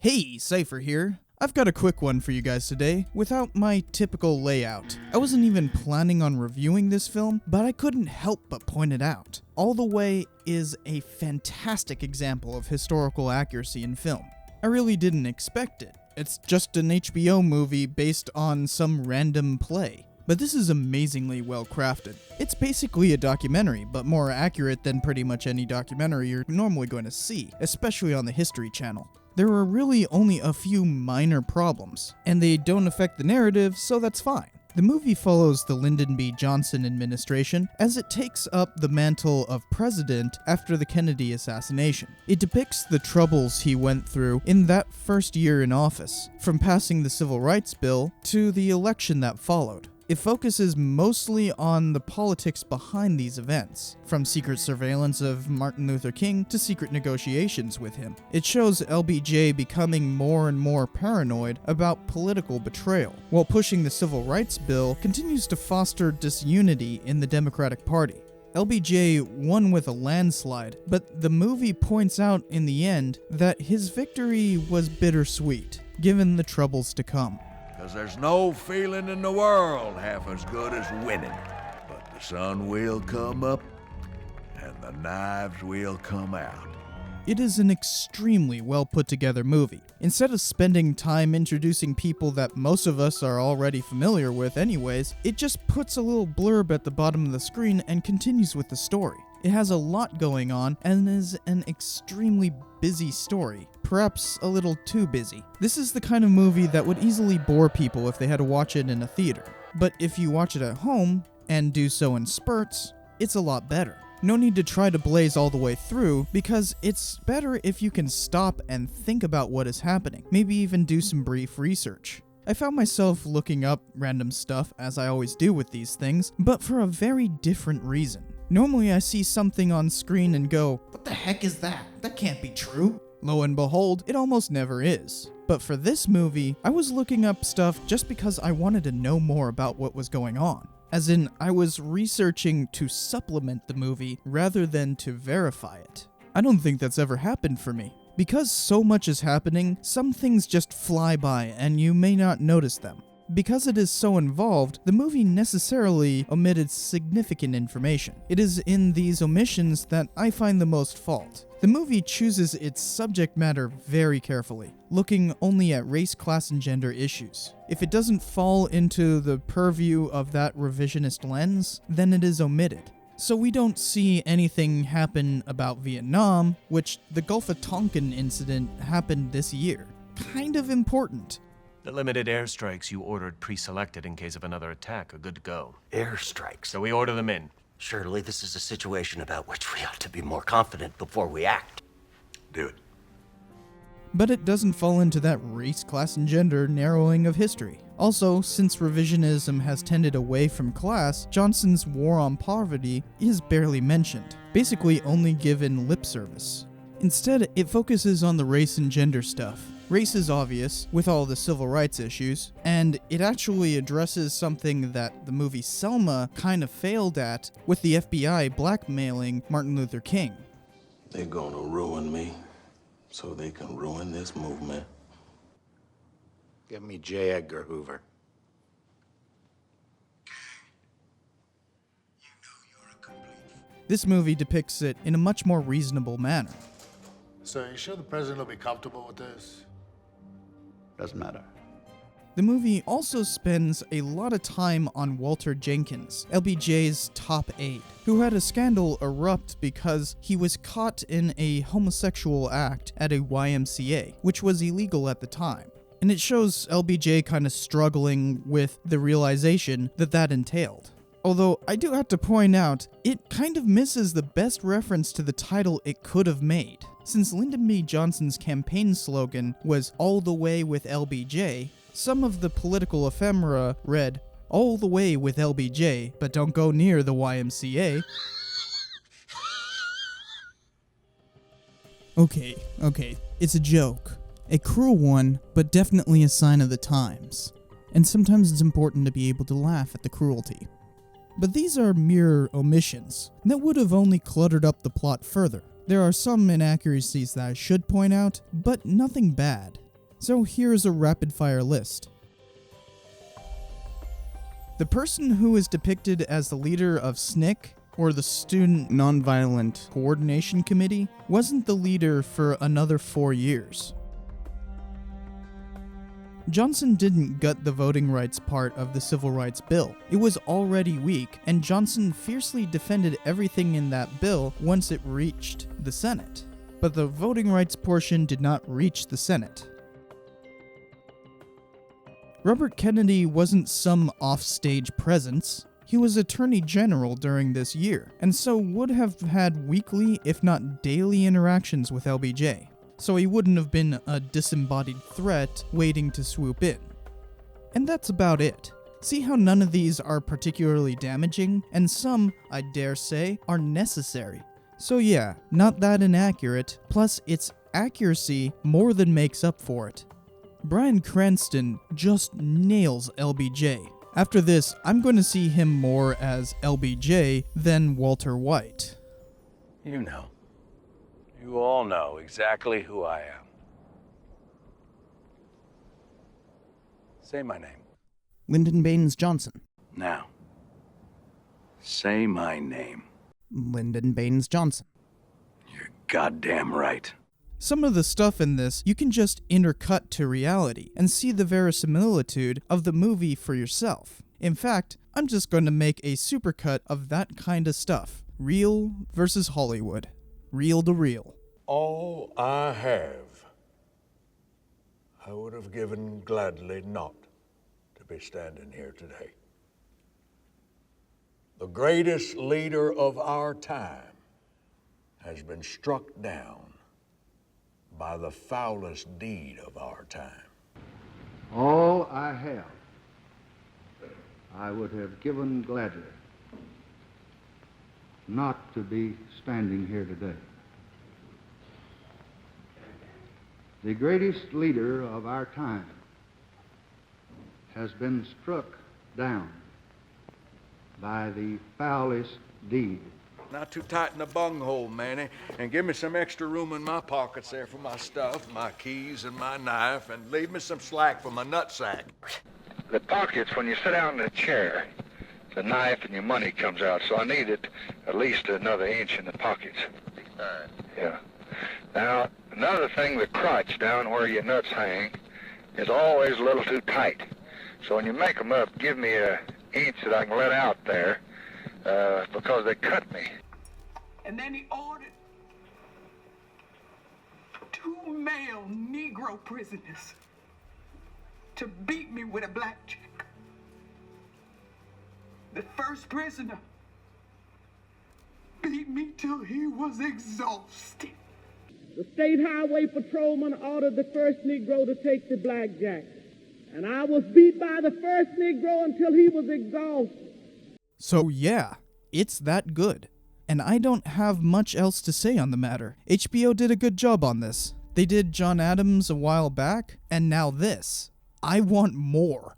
Hey, Cypher here. I've got a quick one for you guys today, without my typical layout. I wasn't even planning on reviewing this film, but I couldn't help but point it out. All the Way is a fantastic example of historical accuracy in film. I really didn't expect it. It's just an HBO movie based on some random play. But this is amazingly well crafted. It's basically a documentary, but more accurate than pretty much any documentary you're normally going to see, especially on the History Channel. There are really only a few minor problems, and they don't affect the narrative, so that's fine. The movie follows the Lyndon B. Johnson administration as it takes up the mantle of president after the Kennedy assassination. It depicts the troubles he went through in that first year in office, from passing the Civil Rights Bill to the election that followed. It focuses mostly on the politics behind these events, from secret surveillance of Martin Luther King to secret negotiations with him. It shows LBJ becoming more and more paranoid about political betrayal, while pushing the Civil Rights Bill continues to foster disunity in the Democratic Party. LBJ won with a landslide, but the movie points out in the end that his victory was bittersweet, given the troubles to come. Because there's no feeling in the world half as good as winning. But the sun will come up, and the knives will come out. It is an extremely well put together movie. Instead of spending time introducing people that most of us are already familiar with anyways, it just puts a little blurb at the bottom of the screen and continues with the story. It has a lot going on and is an extremely busy story, perhaps a little too busy. This is the kind of movie that would easily bore people if they had to watch it in a theater. But if you watch it at home, and do so in spurts, it's a lot better. No need to try to blaze all the way through, because it's better if you can stop and think about what is happening, maybe even do some brief research. I found myself looking up random stuff, as I always do with these things, but for a very different reason. Normally I see something on screen and go, "What the heck is that? That can't be true." Lo and behold, it almost never is. But for this movie, I was looking up stuff just because I wanted to know more about what was going on. As in, I was researching to supplement the movie rather than to verify it. I don't think that's ever happened for me. Because so much is happening, some things just fly by and you may not notice them. Because it is so involved, the movie necessarily omitted significant information. It is in these omissions that I find the most fault. The movie chooses its subject matter very carefully, looking only at race, class, and gender issues. If it doesn't fall into the purview of that revisionist lens, then it is omitted. So we don't see anything happen about Vietnam, which the Gulf of Tonkin incident happened this year. Kind of important. The limited airstrikes you ordered pre-selected in case of another attack are good to go. Airstrikes? So we order them in. Surely this is a situation about which we ought to be more confident before we act. Do it. But it doesn't fall into that race, class, and gender narrowing of history. Also, since revisionism has tended away from class, Johnson's war on poverty is barely mentioned, basically only given lip service. Instead, it focuses on the race and gender stuff. Race is obvious, with all the civil rights issues, and it actually addresses something that the movie Selma kind of failed at, with the FBI blackmailing Martin Luther King. They're gonna ruin me, so they can ruin this movement. Get me J. Edgar Hoover. This movie depicts it in a much more reasonable manner. So you sure the president will be comfortable with this? Doesn't matter. The movie also spends a lot of time on Walter Jenkins, LBJ's top aide, who had a scandal erupt because he was caught in a homosexual act at a YMCA, which was illegal at the time. And it shows LBJ kind of struggling with the realization that that entailed. Although I do have to point out, it kind of misses the best reference to the title it could have made. Since Lyndon B. Johnson's campaign slogan was "All the Way with LBJ," some of the political ephemera read, "All the way with LBJ, but don't go near the YMCA." Okay, it's a joke. A cruel one, but definitely a sign of the times. And sometimes it's important to be able to laugh at the cruelty. But these are mere omissions that would have only cluttered up the plot further. There are some inaccuracies that I should point out, but nothing bad. So here's a rapid-fire list. The person who is depicted as the leader of SNCC, or the Student Nonviolent Coordination Committee, wasn't the leader for another 4 years. Johnson didn't gut the voting rights part of the Civil Rights Bill. It was already weak, and Johnson fiercely defended everything in that bill once it reached the Senate. But the voting rights portion did not reach the Senate. Robert Kennedy wasn't some offstage presence. He was Attorney General during this year, and so would have had weekly, if not daily, interactions with LBJ. So he wouldn't have been a disembodied threat waiting to swoop in. And that's about it. See how none of these are particularly damaging, and some, I dare say, are necessary. So yeah, not that inaccurate, plus its accuracy more than makes up for it. Bryan Cranston just nails LBJ. After this, I'm going to see him more as LBJ than Walter White. You know. You all know exactly who I am. Say my name. Lyndon B. Johnson. Now, say my name. Lyndon B. Johnson. You're goddamn right. Some of the stuff in this you can just intercut to reality and see the verisimilitude of the movie for yourself. In fact, I'm just going to make a supercut of that kind of stuff. Real versus Hollywood. Real to real. All I have, I would have given gladly not to be standing here today. The greatest leader of our time has been struck down by the foulest deed of our time. All I have, I would have given gladly not to be standing here today. The greatest leader of our time has been struck down by the foulest deed. Not too tight in the bunghole, Manny, and give me some extra room in my pockets there for my stuff, my keys and my knife, and leave me some slack for my nutsack. The pockets, when you sit down in a chair, the knife and your money comes out, so I needed at least another inch in the pockets. Yeah. Now, another thing, the crotch down where your nuts hang is always a little too tight. So when you make them up, give me an inch that I can let out there, because they cut me. And then he ordered 2 male Negro prisoners to beat me with a blackjack. The first prisoner beat me till he was exhausted. The state highway patrolman ordered the first Negro to take the blackjack. And I was beat by the first Negro until he was exhausted. So yeah, it's that good. And I don't have much else to say on the matter. HBO did a good job on this. They did John Adams a while back, and now this. I want more.